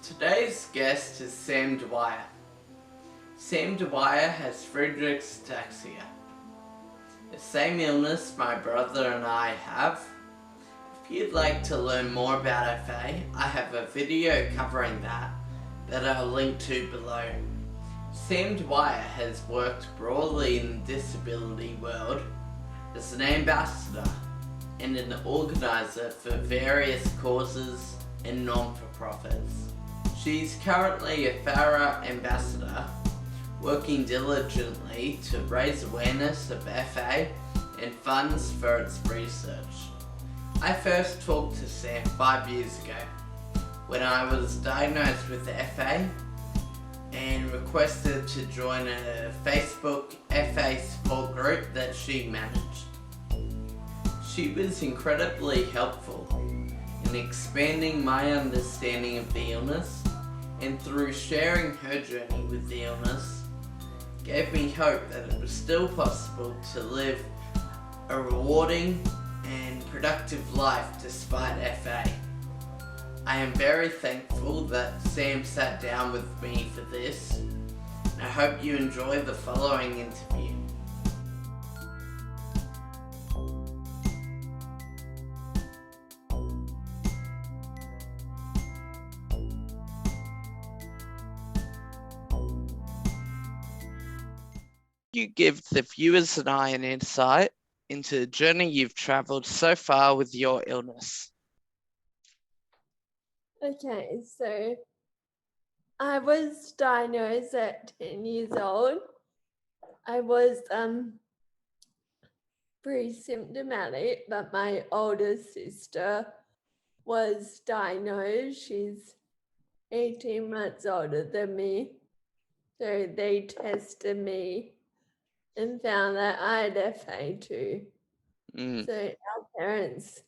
Today's guest is Sam Dwyer. Sam Dwyer has Friedreichs ataxia, the same illness my brother and I have. If you'd like to learn more about FA, I have a video covering that I'll link to below. Sam Dwyer has worked broadly in the disability world as an ambassador and an organiser for various causes and non-for-profits. She's currently a FARA ambassador, working diligently to raise awareness of FA and funds for its research. I first talked to Sam 5 years ago when I was diagnosed with FA and requested to join a Facebook FA support group that she managed. She was incredibly helpful in expanding my understanding of the illness, and through sharing her journey with the illness, gave me hope that it was still possible to live a rewarding and productive life despite FA. I am very thankful that Sam sat down with me for this, and I hope you enjoy the following interview. You give the viewers and I an insight into the journey you've travelled so far with your illness. Okay, so I was diagnosed at 10 years old. I was pre-symptomatic, but my older sister was diagnosed. She's 18 months older than me. So they tested me and found that I had FA too. So our parents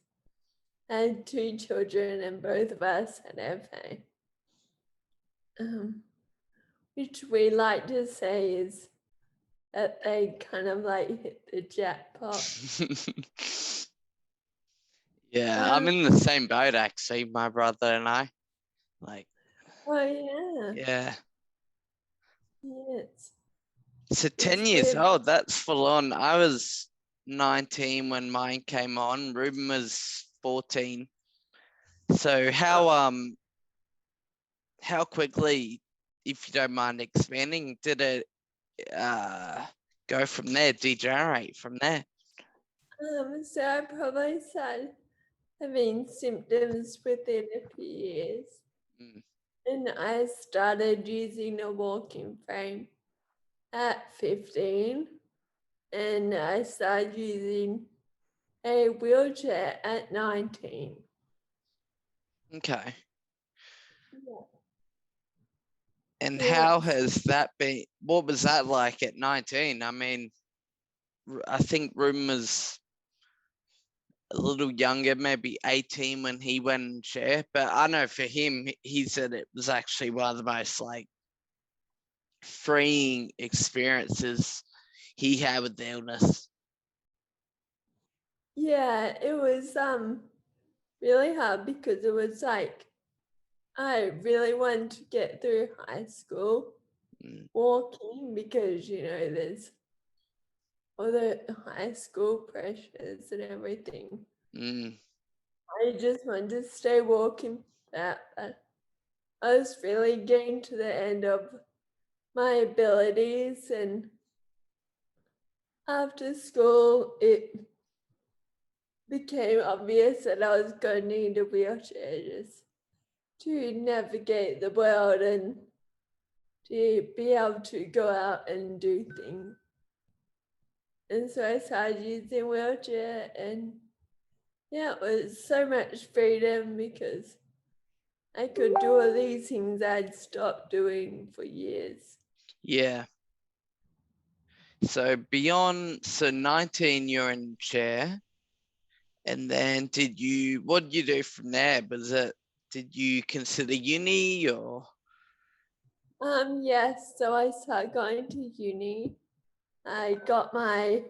had 2 children and both of us had FA. Which we like to say is that they kind of like hit the jackpot. Yeah, I'm in the same boat actually, my brother and I. Oh yeah. Yeah. Yes. So 10 years old, that's full on. I was 19 when mine came on. Ruben was 14. So how quickly, if you don't mind expanding, did it go from there, degenerate from there? So I probably started having symptoms within a few years. And I started using a walking frame at 15. And I started using a wheelchair at 19. Okay. Yeah. And how has that been? What was that like at 19? I mean, I think Ruben was a little younger, maybe 18 when he went in chair. But I know for him, he said it was actually one of the most freeing experiences he had with the illness. Yeah, it was really hard because it was I really wanted to get through high school walking because there's all the high school pressures and everything. I just wanted to stay walking that, but I was really getting to the end of my abilities, and after school it became obvious that I was going to need a wheelchair just to navigate the world and to be able to go out and do things. And so I started using a wheelchair, and yeah, it was so much freedom because I could do all these things I'd stopped doing for years. Yeah. So 19, you're in chair. And then what did you do from there? Did you consider uni or? Yes, so I started going to uni. I got my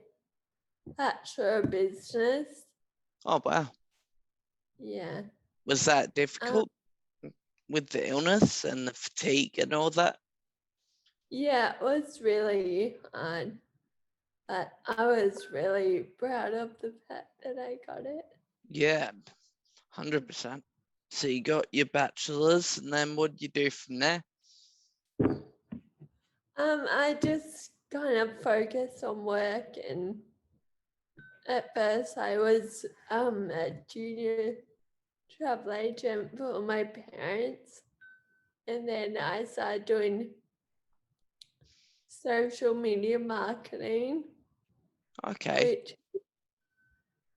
Bachelor of Business. Oh, wow. Yeah. Was that difficult? with the illness and the fatigue and all that? Yeah, it was really hard, but I was really proud of the fact that I got it. Yeah, 100%. So you got your bachelor's, and then what did you do from there? I just kind of focused on work, and at first I was a junior travel agent for my parents, and then I started doing social media marketing, Okay. which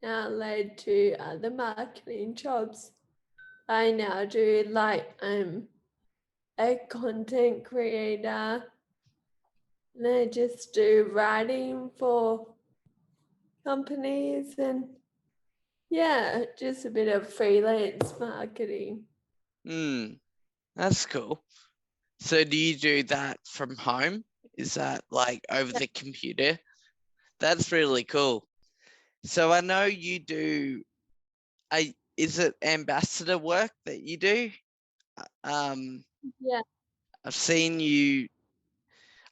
now led to other marketing jobs I now do. Like I'm a content creator, and I just do writing for companies, and yeah, just a bit of freelance marketing. That's cool. So do you do that from home? Is that like over the computer? That's really cool. So I know you do, is it ambassador work that you do? Yeah, I've seen you,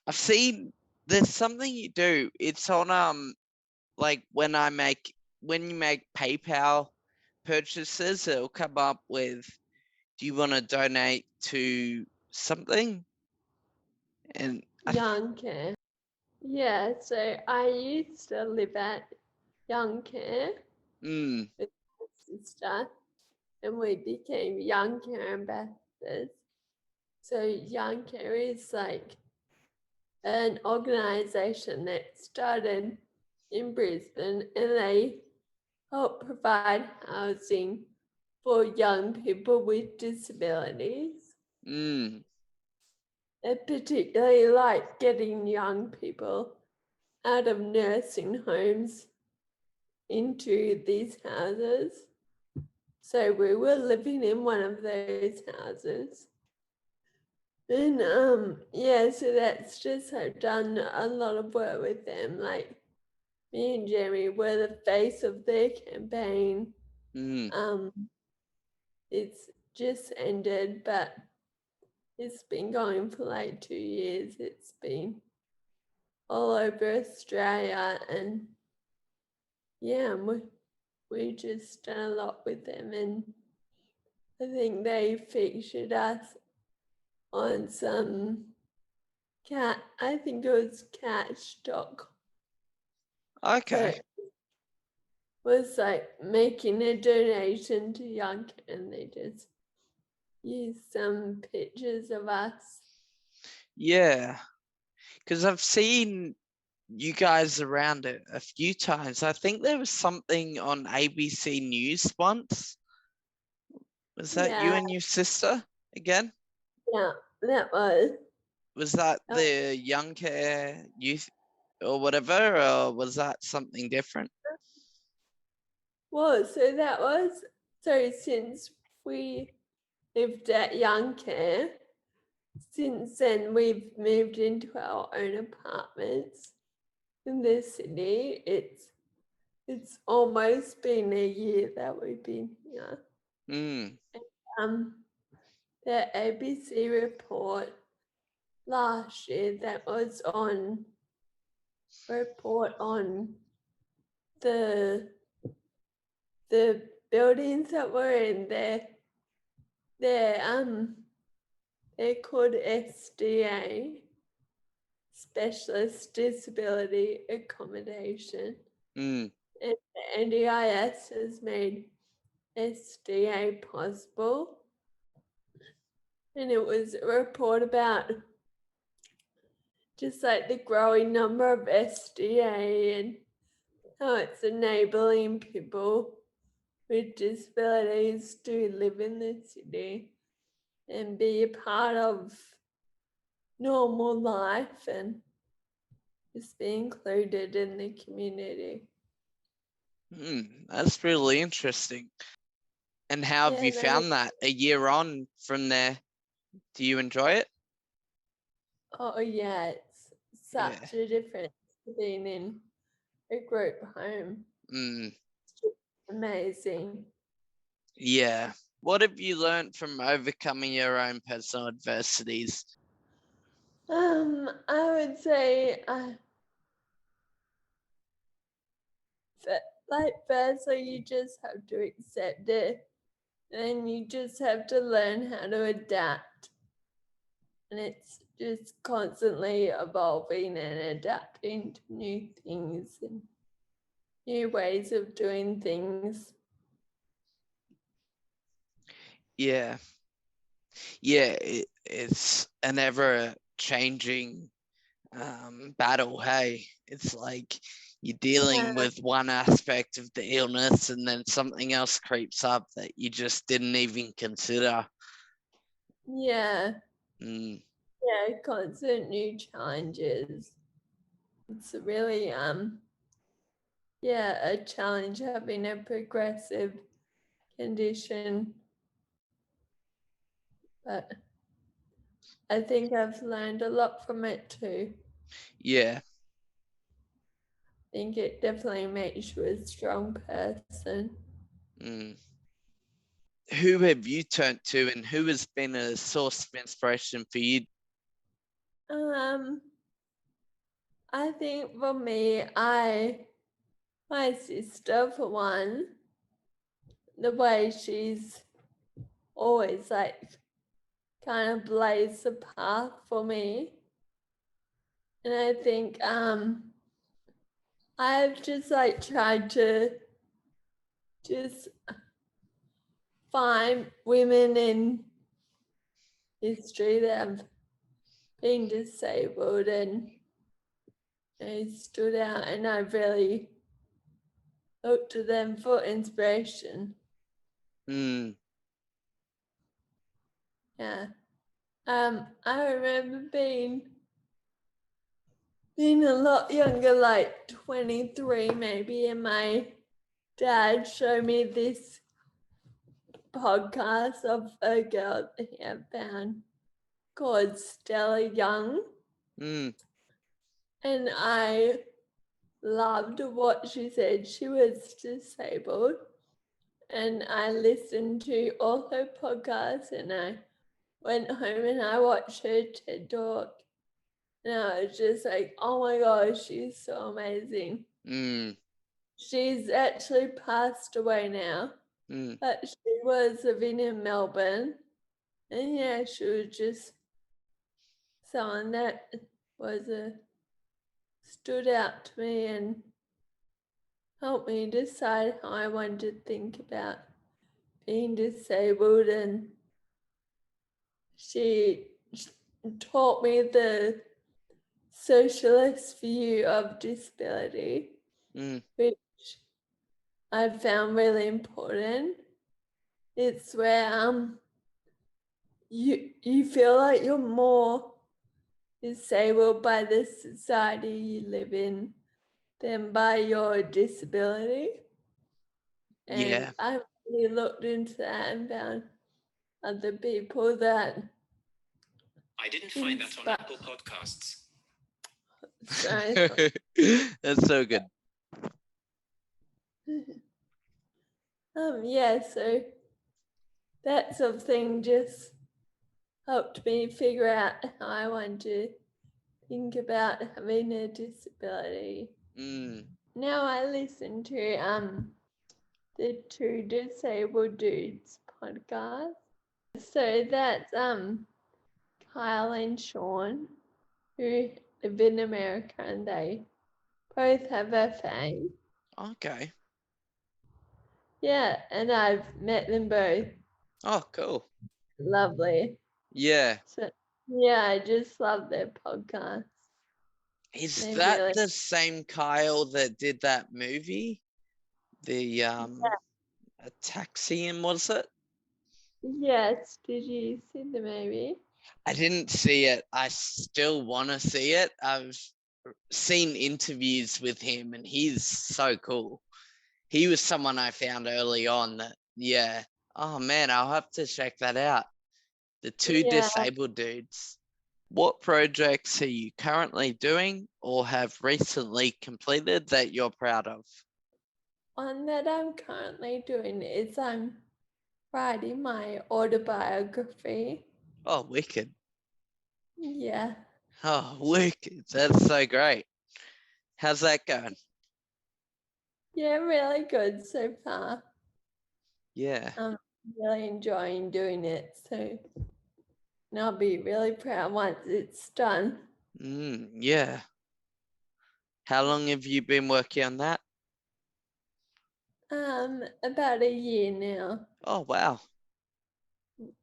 I've seen there's something you do. It's on, like when you make PayPal purchases, it'll come up with, do you want to donate to something? And Young Care. Yeah, so I used to live at Young Care mm, with my sister, and we became Young Care ambassadors. So Young Care is like an organization that started in Brisbane, and they help provide housing for young people with disabilities. mm, They particularly like getting young people out of nursing homes into these houses. So we were living in one of those houses. And yeah, so that's just I've done a lot of work with them. Like me and Jeremy were the face of their campaign. mm. It's just ended, but it's been going for like 2 years. It's been all over Australia, and yeah, we just done a lot with them, and I think they featured us on some I think it was Catch.com. So Okay. it was like making a donation to Young, and they just used some pictures of us. Yeah. Because I've seen you guys around it a few times. I think there was something on ABC News once. Was that you Yeah, and your sister again? yeah, that was. Was that the Young Care Youth or whatever, or was that something different? Well, so that was, so since we lived at Young Care, since then we've moved into our own apartments in the city. It's almost been a year that we've been here. Mm, Um, the ABC report last year that was on report on the the buildings that were in there. They're called SDA, Specialist Disability Accommodation. mm, And the NDIS has made SDA possible. And it was a report about just like the growing number of SDA and how it's enabling people with disabilities to live in the city and be a part of normal life and just be included in the community. that's really interesting. And how have Yeah, you found that a year on from there? Do you enjoy it? oh yeah, it's Yeah. such a difference to being in a group home. Mm, It's just amazing. yeah. What have you learned from overcoming your own personal adversities? I would say, firstly, you just have to accept it, and you just have to learn how to adapt. And it's just constantly evolving and adapting to new things and new ways of doing things. Yeah. It's an ever changing battle. Hey, it's like you're dealing with one aspect of the illness and then something else creeps up that you just didn't even consider. Yeah. Mm. Yeah, constant new challenges. It's really a challenge having a progressive condition. But I think I've learned a lot from it too. Yeah. I think it definitely makes you a strong person. Mm. Who have you turned to, and who has been a source of inspiration for you? I think for me, my sister, for one, the way she's always like kind of blazed the path for me. And I think I've just like tried to just find women in history that have been disabled and they stood out, and I really looked to them for inspiration. Mm. Yeah. I remember being a lot younger, like 23 maybe, and my dad showed me this podcast of a girl that he had found called Stella Young. Mm. And I loved what she said. She was disabled. And I listened to all her podcasts, and I went home and I watched her TED Talk. And I was just like, oh my gosh, she's so amazing. Mm. She's actually passed away now, but she was living in Melbourne. And yeah, she was just someone that stood out to me and helped me decide how I wanted to think about being disabled. And she taught me the socialist view of disability, which I found really important. It's where you feel like you're more disabled by the society you live in than by your disability. And Yeah. I really looked into that and found other people that I didn't find that on Apple Podcasts. Sorry. That's so good. Yeah, so that sort of thing just helped me figure out how I want to think about having a disability. Now I listen to the Two Disabled Dudes podcast. So that's Kyle and Sean, who live in America, and they both have FA. Okay. Yeah, and I've met them both. Oh, cool. Lovely. Yeah. So yeah, I just love their podcast. Is They that really... the same Kyle that did that movie? The ataxia, was it? Yes, did you see the movie? I didn't see it. I still want to see it. I've seen interviews with him and he's so cool. He was someone I found early on that, yeah. Oh man, I'll have to check that out. The Two Disabled Dudes. What projects are you currently doing or have recently completed that you're proud of? One that I'm currently doing is I'm writing my autobiography. Oh, wicked. Yeah. Oh, wicked. That's so great. How's that going? Yeah, really good so far. Yeah. I'm really enjoying doing it. So and I'll be really proud once it's done. Yeah. How long have you been working on that? About a year now. Oh, wow.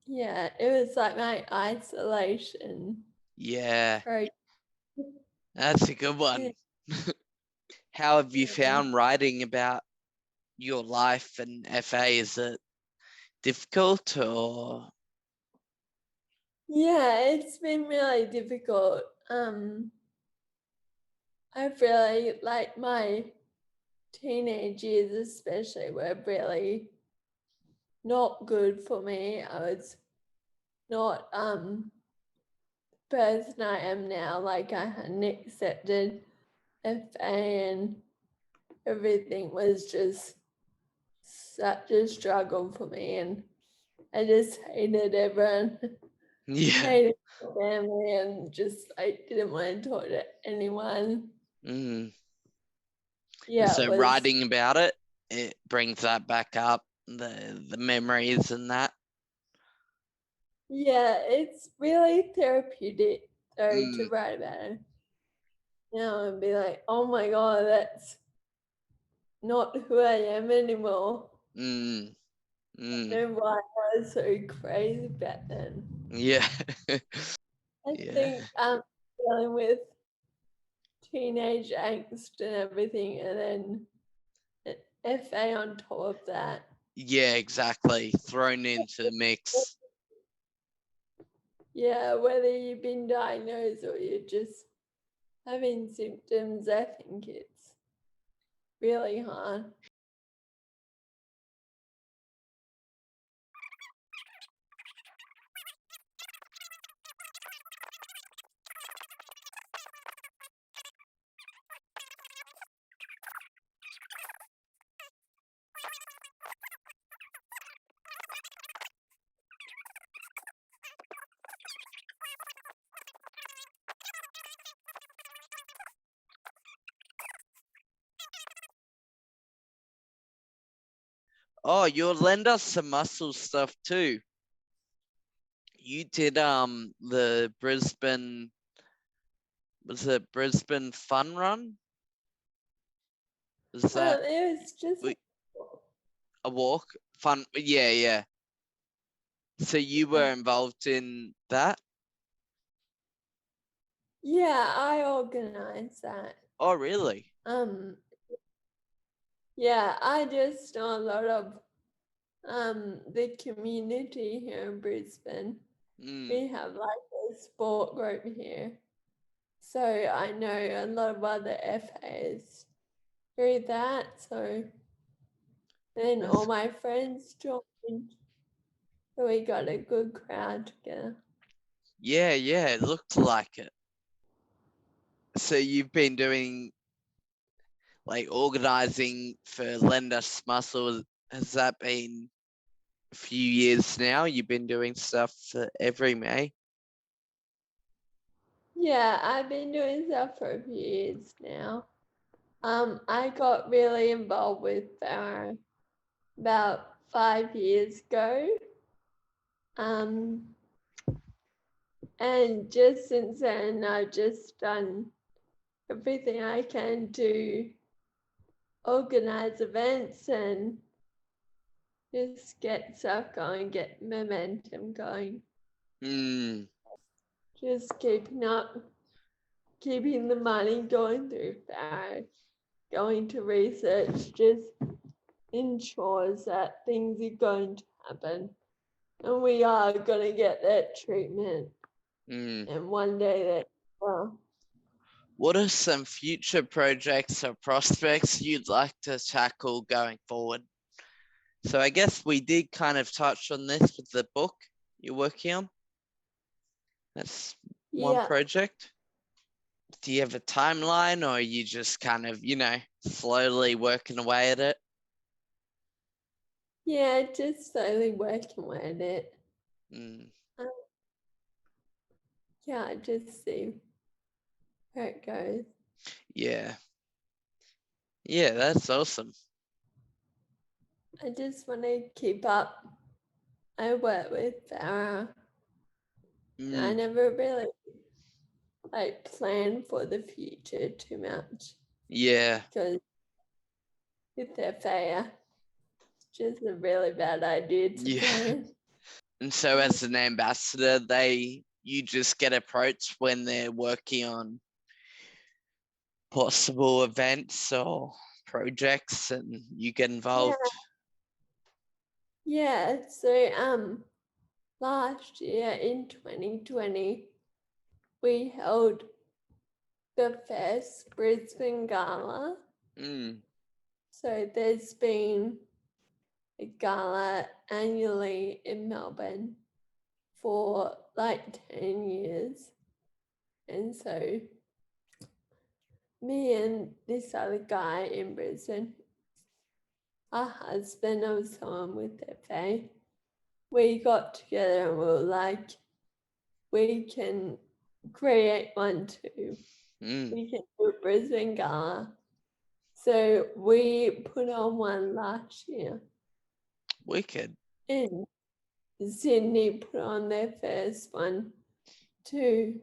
Yeah, it was like my isolation Yeah, project. that's a good one. How have you found writing about your life and FA? Is it difficult or? Yeah, it's been really difficult. I really like my teenage years especially were really not good for me. I was not the person I am now. Like I hadn't accepted FA and everything was just such a struggle for me, and I just hated everyone. Yeah. Hated my family and just didn't want to talk to anyone. Mm. Yeah, So it was. writing about it, it brings that back up, the memories and that. Yeah, it's really therapeutic though to Mm. write about it. And be like, oh my god, that's not who I am anymore. Mm. I Mm. know why I was so crazy back then. Yeah. I Yeah. think dealing with teenage angst and everything, and then FA on top of that. Yeah, exactly. Thrown into the mix. Yeah, whether you've been diagnosed or you're just having symptoms, I think it's really hard. Oh, you'll lend us some muscle stuff too. You did the Brisbane, was it Brisbane Fun Run? Was that It was just a walk? Fun, yeah, yeah. So you were involved in that? yeah, I organized that. Oh, really? Yeah, I just know a lot of the community here in Brisbane. Mm. We have like a sport group here. So I know a lot of other FAs through that. So then all my friends joined. So we got a good crowd together. Yeah, yeah, it looked like it. So you've been doing like organizing for Lend Us Muscle. Has that been a few years now? You've been doing stuff for every May? Yeah, I've been doing stuff for a few years now. I got really involved with FARA about 5 years ago. And just since then, I've just done everything I can to organize events and just get stuff going, get momentum going. Mm. Just keeping the money going through FARA, going to research, just ensures that things are going to happen. And we are going to get that treatment. Mm. And one day that, well, What are some future projects or prospects you'd like to tackle going forward? So I guess we did kind of touch on this with the book you're working on. That's one yeah. project. Do you have a timeline, or are you just kind of, slowly working away at it? Yeah, just slowly working at it. Mm. Yeah, just see where it goes. Yeah. Yeah, that's awesome. I just want to keep up. I work with FARA. I Mm. never really plan for the future too much Yeah. because with their FARA, it's just a really bad idea to Yeah. plan. And so as an ambassador, you just get approached when they're working on possible events or projects and you get involved. Yeah, so last year in 2020, we held the first Brisbane Gala. Mm. So there's been a gala annually in Melbourne for like 10 years. And so me and this other guy in Brisbane, a husband of someone with FA, we got together and we were like, we can create one too. Mm. We can do a Brisbane Gala. So we put on one last year. Wicked. And Sydney put on their first one too.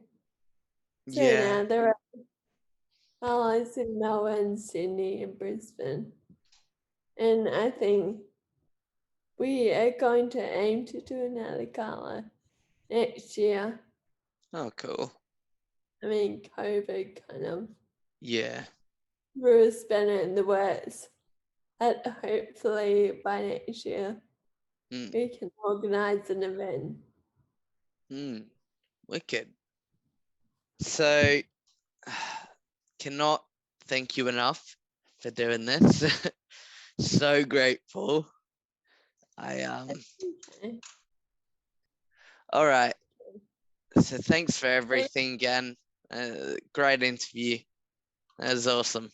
So Yeah. now there are galas in Melbourne, Sydney, and Brisbane. And I think we are going to aim to do another gala next year. Oh, cool. I mean, COVID kind of Yeah. threw a spanner in the works. But hopefully by next year, Mm. we can organise an event. Mm. Wicked. So, cannot thank you enough for doing this. So grateful. Okay. All right. So thanks for everything again. Great interview. That was awesome.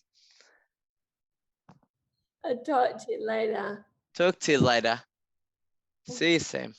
I'll talk to you later. Talk to you later. See you soon.